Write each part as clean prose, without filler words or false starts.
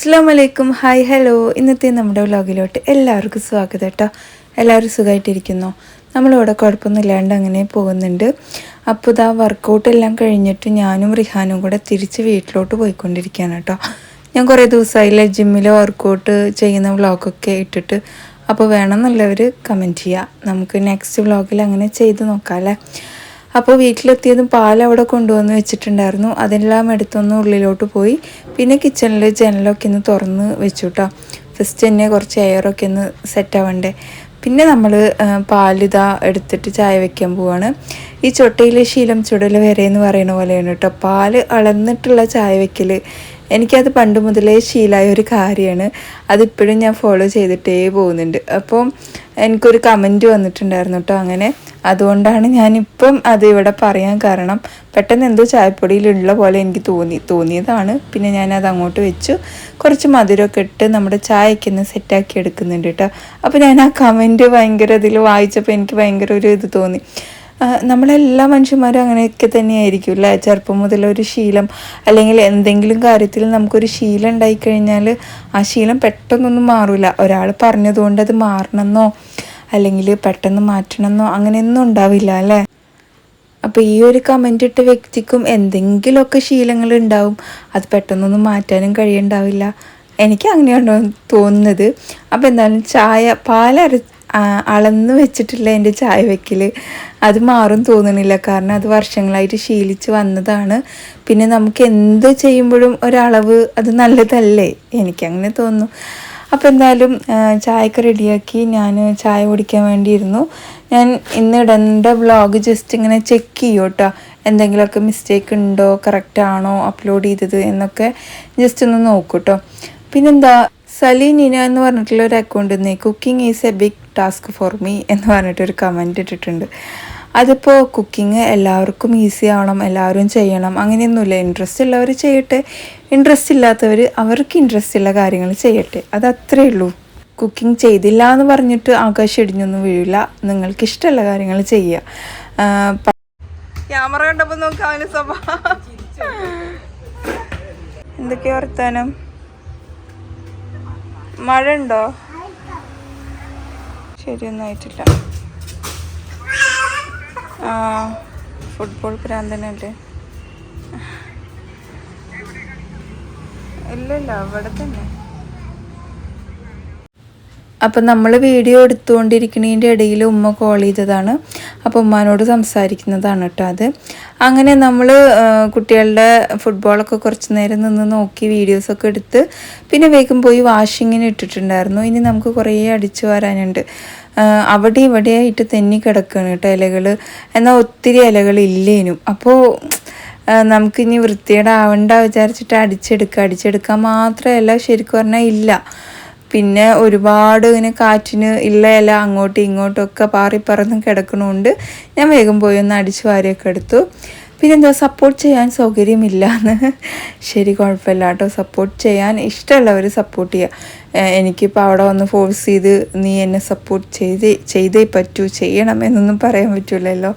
അസ്സലാമു അലൈക്കും. Hi hello. ഇന്നത്തെ നമ്മുടെ വ്ലോഗിലോട്ട് എല്ലാവർക്കും സ്വാഗതം കേട്ടോ. എല്ലാവരും സുഖമായിട്ടിരിക്കുന്നു. നമ്മളിവിടെ കുഴപ്പമൊന്നുമില്ലാണ്ട് അങ്ങനെ പോകുന്നുണ്ട്. അപ്പോൾ ഇതാ വർക്കൗട്ടെല്ലാം കഴിഞ്ഞിട്ട് ഞാനും റിഹാനും കൂടെ തിരിച്ച് വീട്ടിലോട്ട് പോയിക്കൊണ്ടിരിക്കുകയാണ് കേട്ടോ. ഞാൻ കുറേ ദിവസമായില്ലേ ജിമ്മിൽ വർക്കൗട്ട് ചെയ്യുന്ന വ്ലോഗൊക്കെ ഇട്ടിട്ട്. അപ്പോൾ വേണമെന്നുള്ളവർ കമൻറ്റ് ചെയ്യുക. നമുക്ക് നെക്സ്റ്റ് വ്ലോഗിൽ അങ്ങനെ ചെയ്ത് നോക്കാം അല്ലേ. അപ്പോൾ വീട്ടിലെത്തിയതും പാലവിടെ കൊണ്ടുവന്ന് വെച്ചിട്ടുണ്ടായിരുന്നു. അതെല്ലാം എടുത്തൊന്ന് ഉള്ളിലോട്ട് പോയി. പിന്നെ കിച്ചണിൽ ജനലൊക്കെ ഒന്ന് തുറന്ന് വെച്ചു കേട്ടോ. ഫസ്റ്റ് തന്നെ കുറച്ച് എയറൊക്കെ ഒന്ന് സെറ്റാവണ്ടേ. പിന്നെ നമ്മൾ പാലിതാ എടുത്തിട്ട് ചായ വയ്ക്കാൻ പോവാണ്. ഈ ചൊട്ടയിലെ ശീലം ചുടൽ വരെ എന്ന് പറയുന്ന പോലെയാണ് കേട്ടോ. പാല് അളന്നിട്ടുള്ള ചായ വയ്ക്കൽ എനിക്കത് പണ്ട് മുതലേ ശീലമായ ഒരു കാര്യമാണ്. അതിപ്പോഴും ഞാൻ ഫോളോ ചെയ്തിട്ടേ പോകുന്നുണ്ട്. അപ്പോൾ എനിക്കൊരു കമൻറ്റ് വന്നിട്ടുണ്ടായിരുന്നു കേട്ടോ. അങ്ങനെ അതുകൊണ്ടാണ് ഞാനിപ്പം അത് ഇവിടെ പറയാൻ കാരണം. പെട്ടെന്ന് എന്തോ ചായപ്പൊടിയിലുള്ള പോലെ എനിക്ക് തോന്നിയതാണ്. പിന്നെ ഞാനത് അങ്ങോട്ട് വെച്ചു. കുറച്ച് മധുരമൊക്കെ ഇട്ട് നമ്മുടെ ചായയ്ക്ക് ഒന്ന് സെറ്റാക്കി എടുക്കുന്നുണ്ട് കേട്ടോ. അപ്പോൾ ഞാൻ ആ കമൻറ്റ് ഭയങ്കര ഇതിൽ വായിച്ചപ്പോൾ എനിക്ക് ഭയങ്കര ഒരു ഇത് തോന്നി. നമ്മളെല്ലാ മനുഷ്യന്മാരും അങ്ങനെയൊക്കെ തന്നെയായിരിക്കും അല്ലേ. ചെറുപ്പം മുതലൊരു ശീലം അല്ലെങ്കിൽ എന്തെങ്കിലും കാര്യത്തിൽ നമുക്കൊരു ശീലം ഉണ്ടായിക്കഴിഞ്ഞാൽ ആ ശീലം പെട്ടെന്നൊന്നും മാറില്ല. ഒരാൾ പറഞ്ഞതുകൊണ്ട് അത് മാറണമെന്നോ അല്ലെങ്കിൽ പെട്ടെന്ന് മാറ്റണമെന്നോ അങ്ങനെയൊന്നും ഉണ്ടാവില്ല അല്ലേ. അപ്പോൾ ഈ ഒരു കമൻ്റ് ഇട്ട വ്യക്തിക്കും എന്തെങ്കിലുമൊക്കെ ശീലങ്ങൾ ഉണ്ടാവും. അത് പെട്ടെന്നൊന്നും മാറ്റാനും കഴിയുണ്ടാവില്ല. എനിക്ക് അങ്ങനെയാണോ തോന്നുന്നത്. അപ്പോൾ എന്തായാലും അളന്ന് വെച്ചിട്ടില്ല എൻ്റെ ചായ വയ്ക്കൽ. അത് മാറും തോന്നണില്ല. കാരണം അത് വർഷങ്ങളായിട്ട് ശീലിച്ച് വന്നതാണ്. പിന്നെ നമുക്ക് എന്ത് ചെയ്യുമ്പോഴും ഒരളവ് അത് നല്ലതല്ലേ, എനിക്കങ്ങനെ തോന്നുന്നു. അപ്പോൾ എന്തായാലും ചായയൊക്കെ റെഡിയാക്കി ഞാൻ ചായ കുടിക്കാൻ വേണ്ടിയിരുന്നു. ഞാൻ ഇന്ന് ഇടേണ്ട വ്ളോഗ് ജസ്റ്റ് ഇങ്ങനെ ചെക്ക് ചെയ്യും കേട്ടോ. എന്തെങ്കിലുമൊക്കെ മിസ്റ്റേക്ക് ഉണ്ടോ, കറക്റ്റാണോ അപ്ലോഡ് ചെയ്തത് എന്നൊക്കെ ജസ്റ്റ് ഒന്ന് നോക്കൂ കേട്ടോ. പിന്നെന്താ, സലീനിന എന്ന് പറഞ്ഞിട്ടുള്ള ഒരു അക്കൗണ്ടിൽ നിന്ന് cooking is a big task for me എന്ന് പറഞ്ഞിട്ടൊരു കമൻറ്റ് ഇട്ടിട്ടുണ്ട്. അതിപ്പോൾ കുക്കിംഗ് എല്ലാവർക്കും ഈസി ആവണം, എല്ലാവരും ചെയ്യണം അങ്ങനെയൊന്നുമില്ല. ഇൻട്രസ്റ്റ് ഉള്ളവർ ചെയ്യട്ടെ, ഇൻട്രസ്റ്റ് ഇല്ലാത്തവർ അവർക്ക് ഇൻട്രസ്റ്റ് ഉള്ള കാര്യങ്ങൾ ചെയ്യട്ടെ, അതത്രേ ഉള്ളൂ. കുക്കിംഗ് ചെയ്തില്ല എന്ന് പറഞ്ഞിട്ട് ആകാശം ഇടിഞ്ഞൊന്നും വീഴില്ല. നിങ്ങൾക്ക് ഇഷ്ടമുള്ള കാര്യങ്ങൾ ചെയ്യുക. ക്യാമറ കണ്ടപ്പോൾ നോക്കാനും സ്വഭാവം എന്തൊക്കെയാ വർത്താനം. മഴ ഉണ്ടോ? ശരിയൊന്നും ആയിട്ടില്ല. ഫുട്ബോൾ പ്രാന്തനല്ലേ? ഇല്ല അവിടെ തന്നെ. അപ്പം നമ്മൾ വീഡിയോ എടുത്തുകൊണ്ടിരിക്കുന്നതിൻ്റെ ഇടയിൽ ഉമ്മ കോൾ ചെയ്തതാണ്. അപ്പോൾ ഉമ്മാനോട് സംസാരിക്കുന്നതാണ് കേട്ടോ അത്. അങ്ങനെ നമ്മൾ കുട്ടികളുടെ ഫുട്ബോളൊക്കെ കുറച്ച് നേരം നിന്ന് നോക്കി വീഡിയോസൊക്കെ എടുത്ത് പിന്നെ വേഗം പോയി വാഷിങ്ങിന് ഇട്ടിട്ടുണ്ടായിരുന്നു. ഇനി നമുക്ക് കുറേ അടിച്ചു വരാനുണ്ട്. അവിടെ ഇവിടെയായിട്ട് തെന്നി കിടക്കുകയാണ് കേട്ടോ ഇലകൾ. എന്നാൽ ഒത്തിരി ഇലകൾ ഇല്ലേനും. അപ്പോൾ നമുക്കിനി വൃത്തികേടാവണ്ട വിചാരിച്ചിട്ട് അടിച്ചെടുക്കാൻ മാത്രമല്ല, ശരിക്കും പറഞ്ഞാൽ ഇല്ല. പിന്നെ ഒരുപാട് ഇങ്ങനെ കാറ്റിന് ഇല്ല ഇല അങ്ങോട്ടും ഇങ്ങോട്ടുമൊക്കെ പാറിപ്പറന്ന് കിടക്കണോണ്ട് ഞാൻ വേഗം പോയി ഒന്ന് അടിച്ചു വാരിയൊക്കെ എടുത്തു. പിന്നെന്താ, സപ്പോർട്ട് ചെയ്യാൻ സൗകര്യമില്ലാന്ന്. ശരി, കുഴപ്പമില്ല കേട്ടോ. സപ്പോർട്ട് ചെയ്യാൻ ഇഷ്ടമുള്ളവർ സപ്പോർട്ട് ചെയ്യുക. എനിക്കിപ്പോൾ അവിടെ വന്ന് ഫോഴ്സ് ചെയ്ത് നീ എന്നെ സപ്പോർട്ട് ചെയ്തേ പറ്റൂ, ചെയ്യണം എന്നൊന്നും പറയാൻ പറ്റില്ലല്ലോ.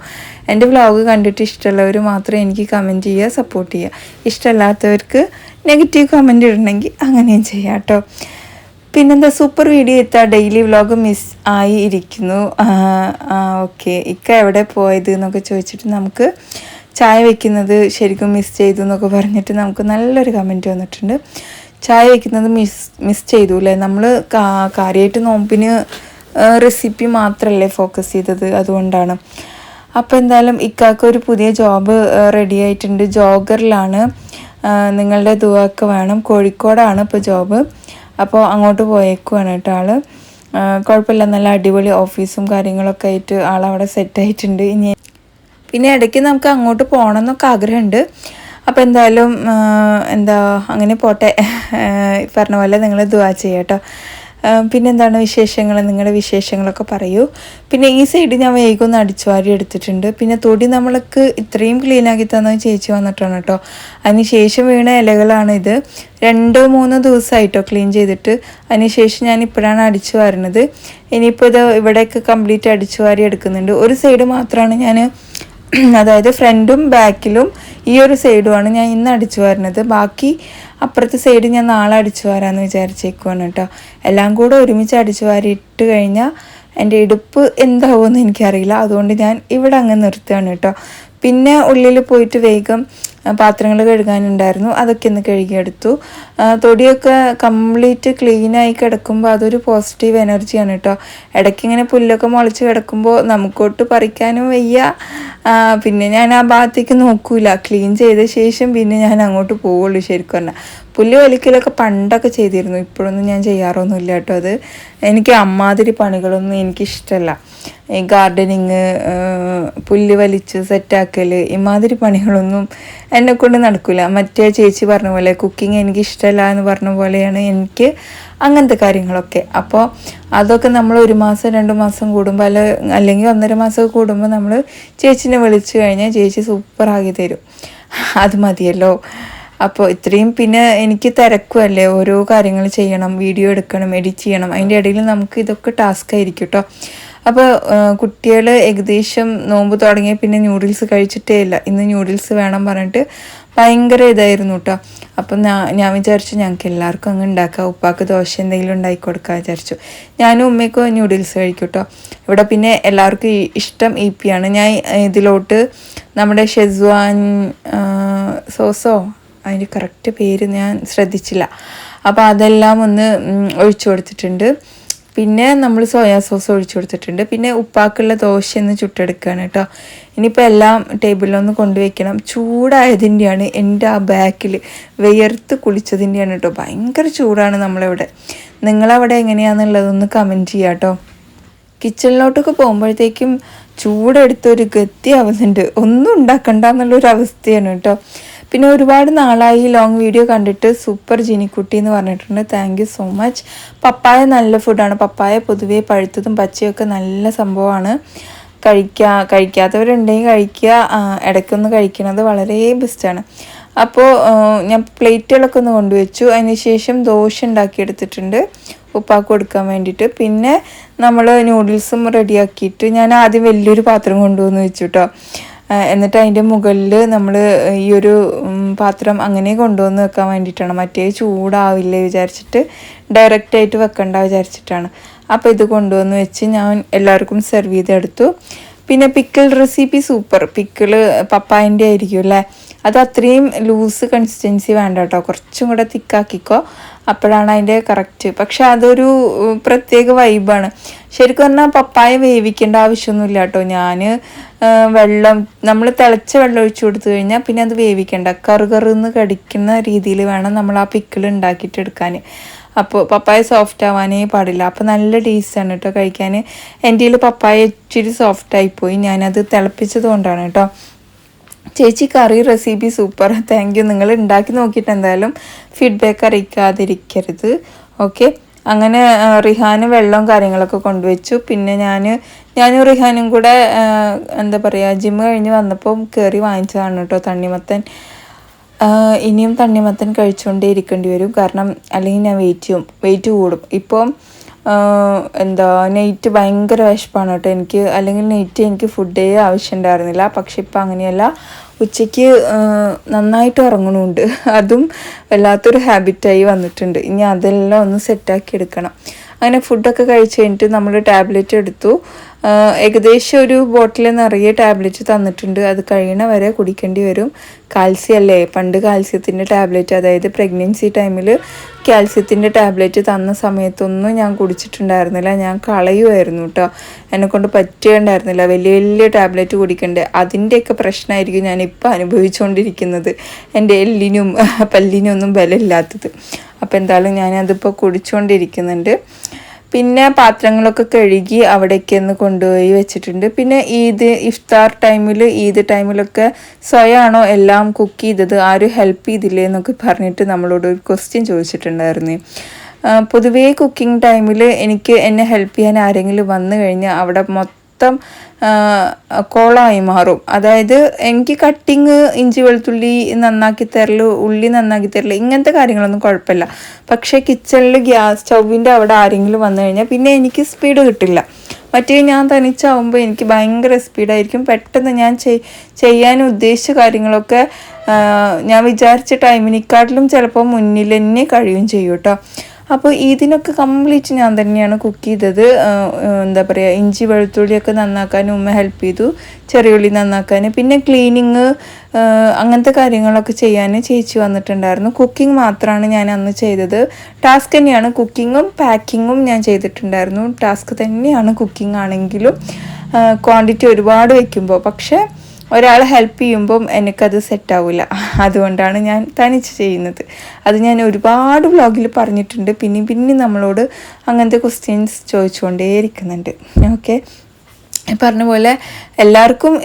എൻ്റെ വ്ളോഗ് കണ്ടിട്ട് ഇഷ്ടമുള്ളവർ മാത്രമേ എനിക്ക് കമൻറ്റ് ചെയ്യുക, സപ്പോർട്ട് ചെയ്യുക. ഇഷ്ടമല്ലാത്തവർക്ക് നെഗറ്റീവ് കമൻറ്റ് ഇടണമെങ്കിൽ അങ്ങനെയും ചെയ്യാം കേട്ടോ. പിന്നെന്താ, സൂപ്പർ വീഡിയോ എത്താ, ഡെയിലി വ്ളോഗ് മിസ് ആയി ഇരിക്കുന്നു. ഓക്കെ, ഇക്ക എവിടെ പോയത് എന്നൊക്കെ ചോദിച്ചിട്ട് നമുക്ക് ചായ വയ്ക്കുന്നത് ശരിക്കും മിസ് ചെയ്തു എന്നൊക്കെ പറഞ്ഞിട്ട് നമുക്ക് നല്ലൊരു കമൻറ്റ് വന്നിട്ടുണ്ട്. ചായ വയ്ക്കുന്നത് മിസ് ചെയ്തു അല്ലേ. നമ്മൾ കാര്യമായിട്ട് നോമ്പിന് റെസിപ്പി മാത്രമല്ലേ ഫോക്കസ് ചെയ്തത്, അതുകൊണ്ടാണ്. അപ്പോൾ എന്തായാലും ഇക്കാക്ക് ഒരു പുതിയ ജോബ് റെഡി ആയിട്ടുണ്ട്. ജോഗറിലാണ്. നിങ്ങളുടെ ദുആക്ക് വേണം. കോഴിക്കോടാണ് ഇപ്പോൾ ജോബ്. അപ്പോൾ അങ്ങോട്ട് പോയേക്കുവാണ് കേട്ടോ ആൾ. കുഴപ്പമില്ല, നല്ല അടിപൊളി ഓഫീസും കാര്യങ്ങളൊക്കെ ആയിട്ട് ആളവിടെ സെറ്റായിട്ടുണ്ട്. ഇനി പിന്നെ ഇടയ്ക്ക് നമുക്ക് അങ്ങോട്ട് പോകണം എന്നൊക്കെ ആഗ്രഹമുണ്ട്. അപ്പോൾ എന്തായാലും അങ്ങനെ പോട്ടെ. പറഞ്ഞ പോലെ നിങ്ങൾ ദുആ ചെയ്യാം കേട്ടോ. പിന്നെന്താണ് വിശേഷങ്ങൾ, നിങ്ങളുടെ വിശേഷങ്ങളൊക്കെ പറയൂ. പിന്നെ ഈ സൈഡ് ഞാൻ വേഗം ഒന്ന് അടിച്ചു വാരി എടുത്തിട്ടുണ്ട്. പിന്നെ തൊടി നമ്മൾക്ക് ഇത്രയും ക്ലീനാക്കി തന്ന ചേച്ചി വന്നിട്ടാണ് കേട്ടോ. അതിനുശേഷം വീണ ഇലകളാണ് ഇത്. 2-3 ദിവസമായിട്ടോ ക്ലീൻ ചെയ്തിട്ട്. അതിനുശേഷം ഞാൻ ഇപ്പോഴാണ് അടിച്ചു വാരുന്നത്. ഇനിയിപ്പോൾ ഇത് ഇവിടെയൊക്കെ കംപ്ലീറ്റ് അടിച്ചു വാരി എടുക്കുന്നുണ്ട്. ഒരു സൈഡ് മാത്രമാണ് ഞാൻ അതായത് ഫ്രണ്ടും ബാക്കിലും ഈ ഒരു സൈഡുമാണ് ഞാൻ ഇന്ന് അടിച്ചു വരുന്നത്. ബാക്കി അപ്പുറത്തെ സൈഡ് ഞാൻ നാളെ അടിച്ചു വരാമെന്ന് വിചാരിച്ചേക്കുവാണ് കേട്ടോ. എല്ലാം കൂടെ ഒരുമിച്ച് അടിച്ചു വാരിയിട്ട് കഴിഞ്ഞാൽ എൻ്റെ ഇടുപ്പ് എന്താവുമെന്ന് എനിക്കറിയില്ല. അതുകൊണ്ട് ഞാൻ ഇവിടെ അങ്ങ് നിർത്തുകയാണ് കേട്ടോ. പിന്നെ ഉള്ളിൽ പോയിട്ട് വേഗം പാത്രങ്ങൾ കഴുകാനുണ്ടായിരുന്നു, അതൊക്കെ ഒന്ന് കഴുകിയെടുത്തു. തൊടിയൊക്കെ കംപ്ലീറ്റ് ക്ലീനായി കിടക്കുമ്പോൾ അതൊരു പോസിറ്റീവ് എനർജിയാണ് കേട്ടോ. ഇടയ്ക്കിങ്ങനെ പുല്ലൊക്കെ മുളച്ച് കിടക്കുമ്പോൾ നമുക്കൊട്ട് പറിക്കാനും വയ്യ. പിന്നെ ഞാൻ ആ ഭാഗത്തേക്ക് നോക്കൂല. ക്ലീൻ ചെയ്ത ശേഷം പിന്നെ ഞാൻ അങ്ങോട്ട് പോവുള്ളൂ. ശരിക്കും പറഞ്ഞാൽ പുല്ല് വലിക്കലൊക്കെ പണ്ടൊക്കെ ചെയ്തിരുന്നു, ഇപ്പോഴൊന്നും ഞാൻ ചെയ്യാറൊന്നുമില്ല കേട്ടോ. അത് എനിക്ക് അമ്മാതിരി പണികളൊന്നും എനിക്കിഷ്ടമല്ല. ഈ ഗാർഡനിങ്, പുല്ല് വലിച്ച് സെറ്റാക്കൽ, ഇമാതിരി പണികളൊന്നും എന്നെക്കൊണ്ട് നടക്കില്ല. മറ്റേ ചേച്ചി പറഞ്ഞ പോലെ കുക്കിംഗ് എനിക്ക് ഇഷ്ടമല്ല എന്ന് പറഞ്ഞ പോലെയാണ് എനിക്ക് അങ്ങനത്തെ കാര്യങ്ങളൊക്കെ. അപ്പോൾ അതൊക്കെ നമ്മൾ 1 മാസം 2 മാസം കൂടുമ്പോൾ അല്ലെങ്കിൽ 1.5 മാസം കൂടുമ്പോൾ നമ്മൾ ചേച്ചിനെ വിളിച്ചു കഴിഞ്ഞാൽ ചേച്ചി സൂപ്പറാക്കി തരും. അത് മതിയല്ലോ. അപ്പോൾ ഇത്രയും പിന്നെ എനിക്ക് തിരക്കുമല്ലേ, ഓരോ കാര്യങ്ങൾ ചെയ്യണം, വീഡിയോ എടുക്കണം, എഡിറ്റ് ചെയ്യണം. അതിൻ്റെ ഇടയിൽ നമുക്ക് ഇതൊക്കെ ടാസ്ക് ആയിരിക്കും കേട്ടോ. അപ്പോൾ കുട്ടികൾ ഏകദേശം നോമ്പ് തുടങ്ങിയ പിന്നെ ന്യൂഡിൽസ് കഴിച്ചിട്ടേ ഇല്ല. ഇന്ന് ന്യൂഡിൽസ് വേണം പറഞ്ഞിട്ട് ഭയങ്കര ഇതായിരുന്നു കേട്ടോ. അപ്പം ഞാൻ വിചാരിച്ചു ഞങ്ങൾക്ക് എല്ലാവർക്കും അങ്ങ് ഉണ്ടാക്കാം, ഉപ്പാക്ക് ദോശ എന്തെങ്കിലും ഉണ്ടാക്കി കൊടുക്കാൻ വിചാരിച്ചു. ഞാനും ഉമ്മയ്ക്കും ന്യൂഡിൽസ് കഴിക്കും കേട്ടോ. ഇവിടെ പിന്നെ എല്ലാവർക്കും ഇഷ്ടം ഈപ്പിയാണ്. ഞാൻ ഇതിലോട്ട് നമ്മുടെ ഷെസ്വാൻ സോസോ, അതിൻ്റെ കറക്റ്റ് പേര് ഞാൻ ശ്രദ്ധിച്ചില്ല, അപ്പോൾ അതെല്ലാം ഒന്ന് ഒഴിച്ചു കൊടുത്തിട്ടുണ്ട്. പിന്നെ നമ്മൾ സോയാ സോസ് ഒഴിച്ചു കൊടുത്തിട്ടുണ്ട്. പിന്നെ ഉപ്പാക്കുള്ള ദോശ ഒന്ന് ചുട്ടെടുക്കുകയാണ് കേട്ടോ. ഇനിയിപ്പോൾ എല്ലാം ടേബിളിലൊന്ന് കൊണ്ടുവയ്ക്കണം. ചൂടായതിൻ്റെയാണ്, എൻ്റെ ആ ബാക്കിൽ വിയർത്ത് കുളിച്ചതിൻ്റെയാണ് കേട്ടോ. ഭയങ്കര ചൂടാണ് നമ്മളിവിടെ. നിങ്ങളവിടെ എങ്ങനെയാണെന്നുള്ളതൊന്ന് കമൻറ്റ് ചെയ്യാം കേട്ടോ. കിച്ചണിലോട്ടൊക്കെ പോകുമ്പോഴത്തേക്കും ചൂടെടുത്തൊരു ഗതിയാവുന്നുണ്ട്, ഒന്നും ഉണ്ടാക്കണ്ട എന്നുള്ളൊരു അവസ്ഥയാണ് കേട്ടോ. പിന്നെ ഒരുപാട് നാളായി ലോങ് വീഡിയോ കണ്ടിട്ട്. സൂപ്പർ ജിനിക്കുട്ടി എന്ന് പറഞ്ഞിട്ടുണ്ട്, താങ്ക് യു സോ മച്ച്. പപ്പായ നല്ല ഫുഡാണ്. പപ്പായ പൊതുവേ പഴുത്തതും പച്ചയൊക്കെ നല്ല സംഭവമാണ്. കഴിക്കാത്തവരുണ്ടെങ്കിൽ കഴിക്കുക, ഇടയ്ക്കൊന്ന് കഴിക്കുന്നത് വളരെ ബെസ്റ്റാണ്. അപ്പോൾ ഞാൻ പ്ലേറ്റുകളൊക്കെ ഒന്ന് കൊണ്ടുവച്ചു. അതിന് ശേഷം ദോശ ഉണ്ടാക്കിയെടുത്തിട്ടുണ്ട് ഉപ്പാക്ക് കൊടുക്കാൻ വേണ്ടിയിട്ട്. പിന്നെ നമ്മൾ നൂഡിൽസും റെഡിയാക്കിയിട്ട് ഞാൻ ആദ്യം വലിയൊരു പാത്രം കൊണ്ടുവന്ന് വെച്ചു കേട്ടോ. എന്നിട്ട് അതിൻ്റെ മുകളിൽ നമ്മൾ ഈ ഒരു പാത്രം അങ്ങനെ കൊണ്ടുവന്ന് വെക്കാൻ വേണ്ടിയിട്ടാണ്. മറ്റേ ചൂടാവില്ലേ വിചാരിച്ചിട്ട് ഡയറക്റ്റായിട്ട് വെക്കണ്ട വിചാരിച്ചിട്ടാണ്. അപ്പോൾ ഇത് കൊണ്ടുവന്ന് വെച്ച് ഞാൻ എല്ലാവർക്കും സെർവ് ചെയ്തെടുത്തു. പിന്നെ പിക്കിൾ റെസിപ്പി സൂപ്പർ. പിക്കിള് പപ്പായൻ്റെ ആയിരിക്കും അല്ലേ. അത് അത്രയും ലൂസ് കൺസിസ്റ്റൻസി വേണ്ട കേട്ടോ, കുറച്ചും കൂടെ തിക്കാക്കിക്കോ, അപ്പോഴാണ് അതിൻ്റെ കറക്റ്റ്. പക്ഷെ അതൊരു പ്രത്യേക വൈബാണ്. ശരിക്കും പറഞ്ഞാൽ പപ്പായ വേവിക്കേണ്ട ആവശ്യമൊന്നുമില്ല കേട്ടോ. ഞാൻ നമ്മൾ തിളച്ച വെള്ളം ഒഴിച്ചു കൊടുത്തു കഴിഞ്ഞാൽ പിന്നെ അത് വേവിക്കേണ്ട, കറുകറുന്ന് കടിക്കുന്ന രീതിയിൽ വേണം നമ്മൾ ആ പിക്കിൾ ഉണ്ടാക്കിയിട്ട് എടുക്കാൻ. അപ്പോൾ പപ്പായ സോഫ്റ്റ് ആവാനേ പാടില്ല. അപ്പോൾ നല്ല ടേസ്റ്റാണ് കേട്ടോ കഴിക്കാൻ. എൻ്റെ കയ്യിൽ പപ്പായ ഇച്ചിരി സോഫ്റ്റായിപ്പോയി, ഞാനത് തിളപ്പിച്ചത് കൊണ്ടാണ് കേട്ടോ. ചേച്ചി കറി റെസിപ്പി സൂപ്പർ, താങ്ക് യു. നിങ്ങൾ ഉണ്ടാക്കി നോക്കിയിട്ട് എന്തായാലും ഫീഡ്ബാക്ക് അറിയിക്കാതിരിക്കരുത്. ഓക്കെ. അങ്ങനെ റിഹാന് വെള്ളവും കാര്യങ്ങളൊക്കെ കൊണ്ടുവച്ചു. പിന്നെ ഞാനും റിഹാനും കൂടെ എന്താ പറയുക, ജിമ്മ് കഴിഞ്ഞ് വന്നപ്പോൾ കയറി വാങ്ങിച്ചതാണ് കേട്ടോ തണ്ണിമത്തൻ. ഇനിയും തണ്ണിമത്തൻ കഴിച്ചുകൊണ്ടേ ഇരിക്കേണ്ടി വരും, കാരണം അല്ലെങ്കിൽ ഞാൻ വെയിറ്റ് കൂടും. ഇപ്പം നൈറ്റ് ഭയങ്കര വിശപ്പാണ് കേട്ടോ എനിക്ക്. അല്ലെങ്കിൽ നൈറ്റ് എനിക്ക് ഫുഡേ ആവശ്യമുണ്ടായിരുന്നില്ല. പക്ഷെ ഇപ്പം അങ്ങനെയല്ല, ഉച്ചയ്ക്ക് നന്നായിട്ട് ഉറങ്ങണമുണ്ട്. അതും വല്ലാത്തൊരു ഹാബിറ്റായി വന്നിട്ടുണ്ട്. ഇനി അതെല്ലാം ഒന്ന് സെറ്റാക്കി എടുക്കണം. അങ്ങനെ ഫുഡൊക്കെ കഴിച്ച് കഴിഞ്ഞിട്ട് നമ്മൾ ടാബ്ലറ്റ് എടുത്തു. ഏകദേശം ഒരു ബോട്ടിൽ നിറയെ ടാബ്ലറ്റ് തന്നിട്ടുണ്ട്. അത് കഴിയണ വരെ കുടിക്കേണ്ടി വരും. കാൽസ്യം അല്ലേ, പണ്ട് കാൽസ്യത്തിൻ്റെ ടാബ്ലറ്റ്, അതായത് പ്രഗ്നൻസി ടൈമിൽ കാൽസ്യത്തിൻ്റെ ടാബ്ലറ്റ് തന്ന സമയത്തൊന്നും ഞാൻ കുടിച്ചിട്ടുണ്ടായിരുന്നില്ല. ഞാൻ കളയുമായിരുന്നു കേട്ടോ, എന്നെക്കൊണ്ട് പറ്റുകയുണ്ടായിരുന്നില്ല. വലിയ വലിയ ടാബ്ലറ്റ് കുടിക്കണ്ടേ. അതിൻ്റെയൊക്കെ പ്രശ്നമായിരിക്കും ഞാനിപ്പോൾ അനുഭവിച്ചുകൊണ്ടിരിക്കുന്നത്, എൻ്റെ എല്ലിനും പല്ലിനും ഒന്നും ബലമില്ലാത്തത്. അപ്പോൾ എന്തായാലും ഞാനതിപ്പോൾ കുടിച്ചുകൊണ്ടിരിക്കുന്നുണ്ട്. പിന്നെ പാത്രങ്ങളൊക്കെ കഴുകി അവിടേക്ക് ഒന്ന് കൊണ്ടുപോയി വെച്ചിട്ടുണ്ട്. പിന്നെ ഇഫ്താർ ഈദ് ടൈമിലൊക്കെ സ്വയമാണോ എല്ലാം കുക്ക് ചെയ്തത്, ആരും ഹെൽപ്പ് ചെയ്തില്ലേ എന്നൊക്കെ പറഞ്ഞിട്ട് നമ്മളോട് ഒരു ക്വസ്റ്റ്യൻ ചോദിച്ചിട്ടുണ്ടായിരുന്നു. പൊതുവേ കുക്കിംഗ് ടൈമിൽ എന്നെ ഹെൽപ്പ് ചെയ്യാൻ ആരെങ്കിലും വന്നു കഴിഞ്ഞാൽ അവിടെ മൊത്തം കോളമായി മാറും. അതായത് എനിക്ക് കട്ടിങ്, ഇഞ്ചി വെളുത്തുള്ളി നന്നാക്കി തരൽ, ഉള്ളി നന്നാക്കി തരൽ, ഇങ്ങനത്തെ കാര്യങ്ങളൊന്നും കുഴപ്പമില്ല. പക്ഷേ കിച്ചണിൽ സ്റ്റൗവിൻ്റെ അവിടെ ആരെങ്കിലും വന്നു കഴിഞ്ഞാൽ പിന്നെ എനിക്ക് സ്പീഡ് കിട്ടില്ല. മറ്റേ ഞാൻ തനിച്ചാവുമ്പോൾ എനിക്ക് ഭയങ്കര സ്പീഡായിരിക്കും. പെട്ടെന്ന് ഞാൻ ചെയ്യാൻ ഉദ്ദേശിച്ച കാര്യങ്ങളൊക്കെ ഞാൻ വിചാരിച്ച ടൈമിനെക്കാട്ടിലും ചിലപ്പോൾ മുന്നിൽ തന്നെ കഴിയും ചെയ്യും കേട്ടോ. അപ്പോൾ ഇതിനൊക്കെ കംപ്ലീറ്റ് ഞാൻ തന്നെയാണ് കുക്ക് ചെയ്തത്. എന്താ പറയുക, ഇഞ്ചി വെളുത്തുള്ളിയൊക്കെ നന്നാക്കാൻ ഉമ്മ ഹെൽപ്പ് ചെയ്തു, ചെറിയുള്ളി നന്നാക്കാൻ, പിന്നെ ക്ലീനിങ് അങ്ങനത്തെ കാര്യങ്ങളൊക്കെ ചെയ്യാൻ ചേച്ചി വന്നിട്ടുണ്ടായിരുന്നു. കുക്കിംഗ് മാത്രമാണ് ഞാൻ അന്ന് ചെയ്തത്. ടാസ്ക് തന്നെയാണ് കുക്കിങ്ങും പാക്കിങ്ങും ഞാൻ ചെയ്തിട്ടുണ്ടായിരുന്നു. ടാസ്ക് തന്നെയാണ് കുക്കിംഗ് ആണെങ്കിലും ക്വാണ്ടിറ്റി ഒരുപാട് വയ്ക്കുമ്പോൾ. പക്ഷേ ഒരാൾ ഹെൽപ്പ് ചെയ്യുമ്പം എനിക്കത് സെറ്റാവില്ല. അതുകൊണ്ടാണ് ഞാൻ തനിച്ച് ചെയ്യുന്നത്. അത് ഞാൻ ഒരുപാട് വ്ളോഗിൽ പറഞ്ഞിട്ടുണ്ട്. പിന്നെ നമ്മളോട് അങ്ങനത്തെ ക്വസ്റ്റ്യൻസ് ചോദിച്ചുകൊണ്ടേയിരിക്കുന്നുണ്ട്. ഓക്കെ, പറഞ്ഞ പോലെ എല്ലാവർക്കും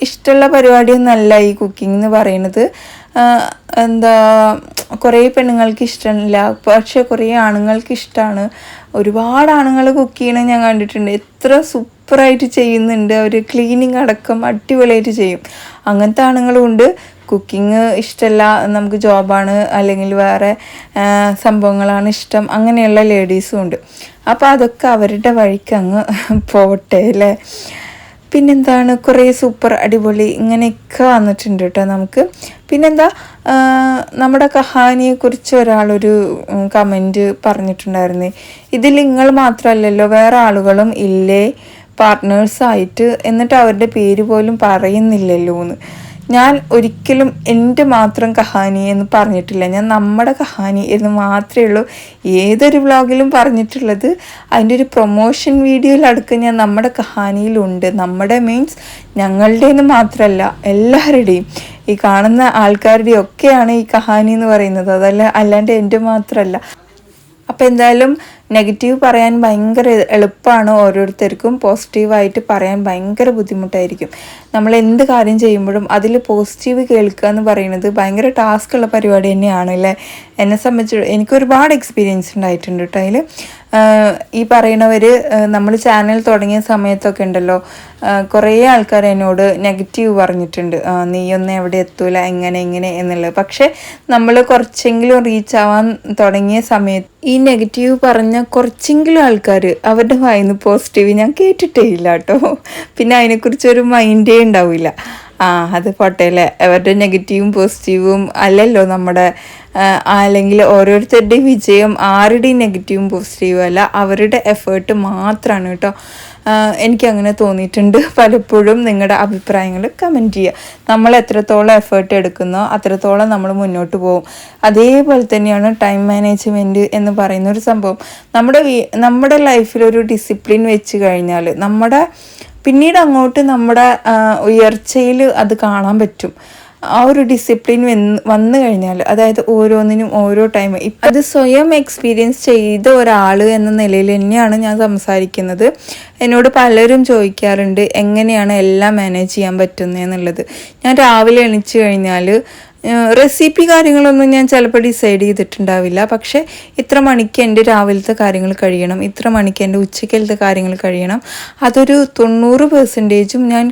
ഇഷ്ടമുള്ള പരിപാടിയൊന്നുമല്ല ഈ കുക്കിംഗ് എന്ന് പറയുന്നത്. എന്താ, കുറേ പെണ്ണുങ്ങൾക്ക് ഇഷ്ടമില്ല, പക്ഷേ കുറേ ആണുങ്ങൾക്ക് ഇഷ്ടമാണ്. ഒരുപാട് ആണുങ്ങൾ കുക്ക് ചെയ്യണത് ഞാൻ കണ്ടിട്ടുണ്ട്. എത്ര സൂപ്പറായിട്ട് ചെയ്യുന്നുണ്ട് അവർ. ക്ലീനിങ് അടക്കം അടിപൊളിയായിട്ട് ചെയ്യും. അങ്ങനത്തെ ആണുങ്ങളും ഉണ്ട്. കുക്കിംഗ് ഇഷ്ടമല്ല, നമുക്ക് ജോബാണ് അല്ലെങ്കിൽ വേറെ സംഭവങ്ങളാണ് ഇഷ്ടം, അങ്ങനെയുള്ള ലേഡീസും ഉണ്ട്. അപ്പോൾ അതൊക്കെ അവരുടെ വഴിക്ക് അങ്ങ് പോട്ടെ അല്ലേ. പിന്നെന്താണ്, കുറേ സൂപ്പർ അടിപൊളി ഇങ്ങനെയൊക്കെ വന്നിട്ടുണ്ട് കേട്ടോ നമുക്ക്. പിന്നെന്താ, നമ്മുടെ കഹാനിയെക്കുറിച്ച് ഒരാളൊരു കമൻറ്റ് പറഞ്ഞിട്ടുണ്ടായിരുന്നേ, ഇതിൽ നിങ്ങൾ മാത്രമല്ലല്ലോ വേറെ ആളുകളും ഇല്ലേ പാർട്ട്നേഴ്സായിട്ട്, എന്നിട്ട് അവരുടെ പേര് പോലും പറയുന്നില്ലല്ലോ എന്ന്. ഞാൻ ഒരിക്കലും എൻ്റെ മാത്രം കഹാനി എന്ന് പറഞ്ഞിട്ടില്ല. ഞാൻ നമ്മുടെ കഹാനി എന്ന് മാത്രമേ ഉള്ളൂ ഏതൊരു വ്ളോഗിലും പറഞ്ഞിട്ടുള്ളത്. അതിൻ്റെ ഒരു പ്രൊമോഷൻ വീഡിയോയിലടക്കം ഞാൻ നമ്മുടെ കഹാനിയിലുണ്ട്. നമ്മുടെ മീൻസ് ഞങ്ങളുടേന്ന് മാത്രമല്ല, എല്ലാവരുടെയും, ഈ കാണുന്ന ആൾക്കാരുടെയും ഒക്കെയാണ് ഈ കഹാനി എന്ന് പറയുന്നത്. അല്ലാണ്ട് എൻ്റെ മാത്രമല്ല. അപ്പോൾ എന്തായാലും നെഗറ്റീവ് പറയാൻ ഭയങ്കര എളുപ്പമാണ് ഓരോരുത്തർക്കും, പോസിറ്റീവായിട്ട് പറയാൻ ഭയങ്കര ബുദ്ധിമുട്ടായിരിക്കും. നമ്മൾ എന്ത് കാര്യം ചെയ്യുമ്പോഴും അതിൽ പോസിറ്റീവ് കേൾക്കുക എന്ന് പറയുന്നത് ഭയങ്കര ടാസ്ക്കുള്ള പരിപാടി തന്നെയാണ് അല്ലേ. എന്നെ സംബന്ധിച്ച് എനിക്ക് ഒരുപാട് എക്സ്പീരിയൻസ് ഉണ്ടായിട്ടുണ്ട് കേട്ടോ അതിൽ. ഈ പറയുന്നവർ നമ്മൾ ചാനൽ തുടങ്ങിയ സമയത്തൊക്കെ ഉണ്ടല്ലോ, കുറേ ആൾക്കാർ എന്നോട് നെഗറ്റീവ് പറഞ്ഞിട്ടുണ്ട്, നീയൊന്നും എവിടെ എത്തൂല എങ്ങനെ എന്നുള്ളത്. പക്ഷേ നമ്മൾ കുറച്ചെങ്കിലും റീച്ച് ആവാൻ തുടങ്ങിയ സമയത്ത് ഈ നെഗറ്റീവ് പറഞ്ഞ കുറച്ചെങ്കിലും ആൾക്കാർ അവരുടെ വായിന്ന് പോസിറ്റീവ് ഞാൻ കേട്ടിട്ടേ ഇല്ല കേട്ടോ. പിന്നെ അതിനെക്കുറിച്ചൊരു മൈൻഡേ ഉണ്ടാവില്ല. അത് പോട്ടെ അല്ലേ, അവരുടെ നെഗറ്റീവും പോസിറ്റീവും അല്ലല്ലോ നമ്മുടെ, അല്ലെങ്കിൽ ഓരോരുത്തരുടെയും വിജയം ആരുടെയും നെഗറ്റീവും പോസിറ്റീവും അല്ല, അവരുടെ എഫേർട്ട് മാത്രമാണ് കേട്ടോ. എനിക്കങ്ങനെ തോന്നിയിട്ടുണ്ട് പലപ്പോഴും. നിങ്ങളുടെ അഭിപ്രായങ്ങൾ കമൻറ്റ് ചെയ്യുക. നമ്മൾ എത്രത്തോളം എഫേർട്ട് എടുക്കുന്നോ അത്രത്തോളം നമ്മൾ മുന്നോട്ട് പോകും. അതേപോലെ തന്നെയാണ് ടൈം മാനേജ്മെൻറ്റ് എന്ന് പറയുന്ന ഒരു സംഭവം. നമ്മുടെ ലൈഫിലൊരു ഡിസിപ്ലിൻ വെച്ച് കഴിഞ്ഞാൽ പിന്നീട് അങ്ങോട്ട് നമ്മുടെ ഉയർച്ചയിൽ അത് കാണാൻ പറ്റും. ആ ഒരു ഡിസിപ്ലിൻ വന്നു കഴിഞ്ഞാൽ, അതായത് ഓരോന്നിനും ഓരോ ടൈം, അത് സ്വയം എക്സ്പീരിയൻസ് ചെയ്ത ഒരാൾ എന്ന നിലയിൽ തന്നെയാണ് ഞാൻ സംസാരിക്കുന്നത്. എന്നോട് പലരും ചോദിക്കാറുണ്ട് എങ്ങനെയാണ് എല്ലാം മാനേജ് ചെയ്യാൻ പറ്റുന്നതെന്നുള്ളത്. ഞാൻ രാവിലെ എണീച്ച് കഴിഞ്ഞാൽ റെസിപ്പി കാര്യങ്ങളൊന്നും ഞാൻ ചിലപ്പോൾ ഡിസൈഡ് ചെയ്തിട്ടുണ്ടാവില്ല. പക്ഷേ ഇത്ര മണിക്ക് എൻ്റെ രാവിലത്തെ കാര്യങ്ങൾ കഴിയണം, ഇത്ര മണിക്ക് എൻ്റെ ഉച്ചക്കലത്തെ കാര്യങ്ങൾ കഴിയണം, അതൊരു 90% ഞാൻ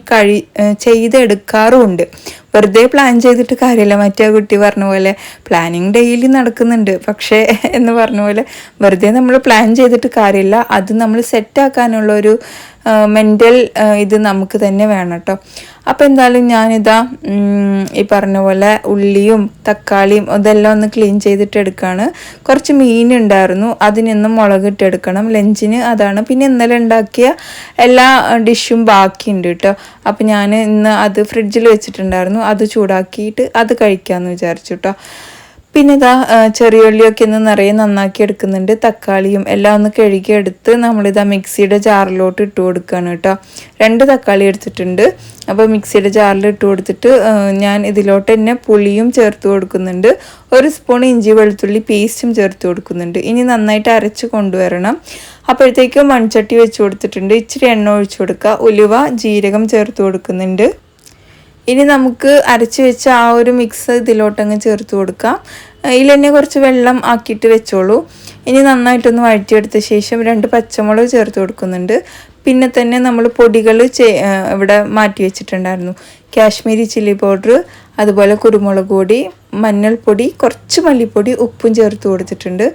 ചെയ്തെടുക്കാറുമുണ്ട്. വെറുതെ പ്ലാൻ ചെയ്തിട്ട് കാര്യമില്ല. മറ്റേ കുട്ടി പറഞ്ഞ പോലെ പ്ലാനിങ് ഡെയിലി നടക്കുന്നുണ്ട്, പക്ഷേ എന്ന് പറഞ്ഞ പോലെ വെറുതെ നമ്മൾ പ്ലാൻ ചെയ്തിട്ട് കാര്യമില്ല. അത് നമ്മൾ സെറ്റാക്കാനുള്ളൊരു മെൻ്റൽ ഇത് നമുക്ക് തന്നെ വേണം കേട്ടോ. അപ്പോൾ എന്തായാലും ഞാനിതാ ഈ പറഞ്ഞ പോലെ ഉള്ളിയും തക്കാളിയും ഇതെല്ലാം ഒന്ന് ക്ലീൻ ചെയ്തിട്ട് എടുക്കുകയാണ്. കുറച്ച് മീനുണ്ടായിരുന്നു, അതിനൊന്നും മുളകിട്ടെടുക്കണം ലഞ്ചിന്, അതാണ്. പിന്നെ ഇന്നലെ ഉണ്ടാക്കിയ എല്ലാ ഡിഷും ബാക്കിയുണ്ട് കേട്ടോ. അപ്പോൾ ഞാൻ ഇന്ന് അത് ഫ്രിഡ്ജിൽ വെച്ചിട്ടുണ്ടായിരുന്നു, അത് ചൂടാക്കിയിട്ട് അത് കഴിക്കാമെന്ന് വിചാരിച്ചു കേട്ടോ. പിന്നെ ഇതാ ചെറിയുള്ളിയൊക്കെ ഒന്ന് നിറയെ നന്നാക്കി എടുക്കുന്നുണ്ട്. തക്കാളിയും എല്ലാം ഒന്ന് കഴുകിയെടുത്ത് നമ്മളിതാ മിക്സിയുടെ ജാറിലോട്ട് ഇട്ട് കൊടുക്കുകയാണ് കേട്ടോ. 2 തക്കാളി എടുത്തിട്ടുണ്ട്. അപ്പോൾ മിക്സിയുടെ ജാറിൽ ഇട്ട് കൊടുത്തിട്ട് ഞാൻ ഇതിലോട്ട് തന്നെ പുളിയും ചേർത്ത് കൊടുക്കുന്നുണ്ട്. 1 സ്പൂൺ ഇഞ്ചി വെളുത്തുള്ളി പേസ്റ്റും ചേർത്ത് കൊടുക്കുന്നുണ്ട്. ഇനി നന്നായിട്ട് അരച്ച് കൊണ്ടുവരണം. അപ്പോഴത്തേക്കും മൺചട്ടി വെച്ച് കൊടുത്തിട്ടുണ്ട്. ഇച്ചിരി എണ്ണ ഒഴിച്ചു കൊടുക്കുക. ഉലുവ ജീരകം ചേർത്ത് കൊടുക്കുന്നുണ്ട്. ഇനി നമുക്ക് അരച്ച് വെച്ച ആ ഒരു മിക്സ് ഇതിലോട്ടങ്ങ് ചേർത്ത് കൊടുക്കാം. ഇതിൽ തന്നെ കുറച്ച് വെള്ളം ആക്കിയിട്ട് വെച്ചോളൂ. ഇനി നന്നായിട്ടൊന്ന് വഴറ്റിയെടുത്ത ശേഷം 2 പച്ചമുളക് ചേർത്ത് കൊടുക്കുന്നുണ്ട്. പിന്നെ തന്നെ നമ്മൾ പൊടികൾ ഇവിടെ മാറ്റി വെച്ചിട്ടുണ്ടായിരുന്നു. കാശ്മീരി ചില്ലി പൗഡർ, അതുപോലെ കുരുമുളക് പൊടി, മഞ്ഞൾപ്പൊടി, കുറച്ച് മല്ലിപ്പൊടി, ഉപ്പും ചേർത്ത് കൊടുത്തിട്ടുണ്ട്.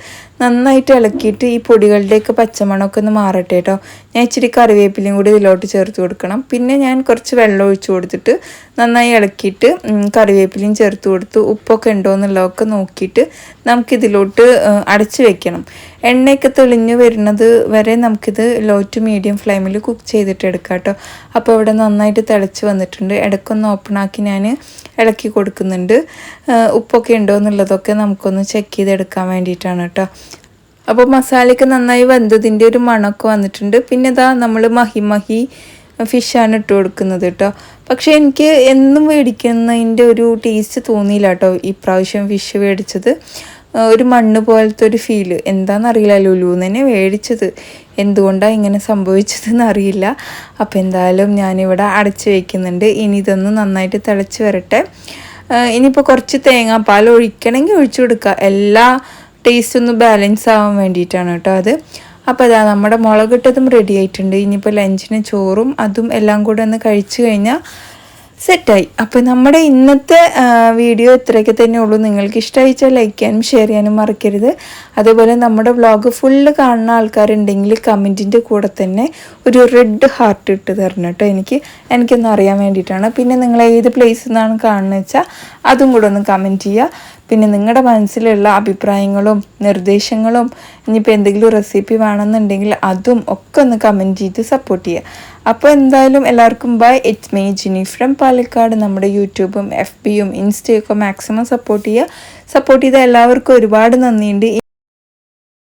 നന്നായിട്ട് ഇളക്കിയിട്ട് ഈ പൊടികളുടെയൊക്കെ പച്ചമണമൊക്കെ ഒന്ന് മാറട്ടെ കേട്ടോ. ഞാൻ ഇച്ചിരി കറിവേപ്പിലയും കൂടി ഇതിലോട്ട് ചേർത്ത് കൊടുക്കണം. പിന്നെ ഞാൻ കുറച്ച് വെള്ളം ഒഴിച്ച് കൊടുത്തിട്ട് നന്നായി ഇളക്കിയിട്ട് കറിവേപ്പിലയും ചേർത്ത് കൊടുത്ത് ഉപ്പൊക്കെ ഉണ്ടോ എന്നുള്ളതൊക്കെ നോക്കിയിട്ട് നമുക്കിതിലോട്ട് അടച്ച് വെക്കണം. എണ്ണയൊക്കെ തെളിഞ്ഞ് വരുന്നത് വരെ നമുക്കിത് ലോ ടു മീഡിയം ഫ്ലെയിമിൽ കുക്ക് ചെയ്തിട്ട് എടുക്കാം കേട്ടോ. അപ്പോൾ ഇവിടെ നന്നായിട്ട് തിളച്ച് വന്നിട്ടുണ്ട്. ഇടയ്ക്കൊന്ന് ഓപ്പണാക്കി ഞാൻ ഇളക്കി കൊടുക്കുന്നുണ്ട്. ഉപ്പൊക്കെ ഉണ്ടോ എന്നുള്ളതൊക്കെ നമുക്കൊന്ന് ചെക്ക് ചെയ്തെടുക്കാൻ വേണ്ടിയിട്ടാണ് കേട്ടോ. അപ്പോൾ മസാലയൊക്കെ നന്നായി വെന്തതിൻ്റെ ഒരു മണമൊക്കെ വന്നിട്ടുണ്ട്. പിന്നെ ഇതാ നമ്മൾ മഹി ഫിഷാണ് ഇട്ട് കൊടുക്കുന്നത് കേട്ടോ. പക്ഷേ എനിക്ക് എന്നും മേടിക്കുന്നതിൻ്റെ ഒരു ടേസ്റ്റ് തോന്നിയില്ല കേട്ടോ ഇപ്രാവശ്യം ഫിഷ് മേടിച്ചത്. ഒരു മണ്ണ് പോലത്തെ ഒരു ഫീല്, എന്താണെന്നറിയില്ല. ലുലുന്ന് തന്നെ മേടിച്ചത്, എന്തുകൊണ്ടാണ് ഇങ്ങനെ സംഭവിച്ചതെന്ന് അറിയില്ല. അപ്പോൾ എന്തായാലും ഞാനിവിടെ അടച്ച് വയ്ക്കുന്നുണ്ട്. ഇനി ഇതൊന്ന് നന്നായിട്ട് തിളച്ച് വരട്ടെ. ഇനിയിപ്പോൾ കുറച്ച് തേങ്ങാപ്പാൽ ഒഴിക്കണമെങ്കിൽ ഒഴിച്ചു കൊടുക്കുക. എല്ലാ ടേസ്റ്റ് ഒന്ന് ബാലൻസ് ആവാൻ വേണ്ടിയിട്ടാണ് കേട്ടോ അത്. അപ്പോൾ അതാ നമ്മുടെ മുളകിട്ടതും റെഡി ആയിട്ടുണ്ട്. ഇനിയിപ്പോൾ ലഞ്ചിന് ചോറും അതും എല്ലാം കൂടെ ഒന്ന് കഴിച്ചു കഴിഞ്ഞാൽ സെറ്റായി. അപ്പോൾ നമ്മുടെ ഇന്നത്തെ വീഡിയോ ഇത്രയൊക്കെ തന്നെ ഉള്ളൂ. നിങ്ങൾക്ക് ഇഷ്ടമായിച്ചാൽ ലൈക്ക് ചെയ്യാനും ഷെയർ ചെയ്യാനും മറക്കരുത്. അതേപോലെ നമ്മുടെ വ്ളോഗ് ഫുള്ള് കാണുന്ന ആൾക്കാരുണ്ടെങ്കിൽ കമൻറ്റിൻ്റെ കൂടെ തന്നെ ഒരു റെഡ് ഹാർട്ട് ഇട്ട് തരണം കേട്ടോ. എനിക്കൊന്ന് അറിയാൻ വേണ്ടിയിട്ടാണ്. പിന്നെ നിങ്ങൾ ഏത് പ്ലേസിൽ നിന്നാണ് കാണുന്നത് വെച്ചാൽ അതും കൂടെ ഒന്ന് കമൻറ്റ് ചെയ്യുക. പിന്നെ നിങ്ങളുടെ മനസ്സിലുള്ള അഭിപ്രായങ്ങളും നിർദ്ദേശങ്ങളും ഇനിയിപ്പോൾ എന്തെങ്കിലും റെസിപ്പി വേണമെന്നുണ്ടെങ്കിൽ അതും ഒക്കെ ഒന്ന് കമൻറ്റ് ചെയ്ത് സപ്പോർട്ട് ചെയ്യുക. അപ്പോൾ എന്തായാലും എല്ലാവർക്കും bye. It's me Jini from Palakkad. നമ്മുടെ യൂട്യൂബും FBയും ഇൻസ്റ്റയൊക്കെ മാക്സിമം സപ്പോർട്ട് ചെയ്ത എല്ലാവർക്കും ഒരുപാട് നന്ദിയുണ്ട്.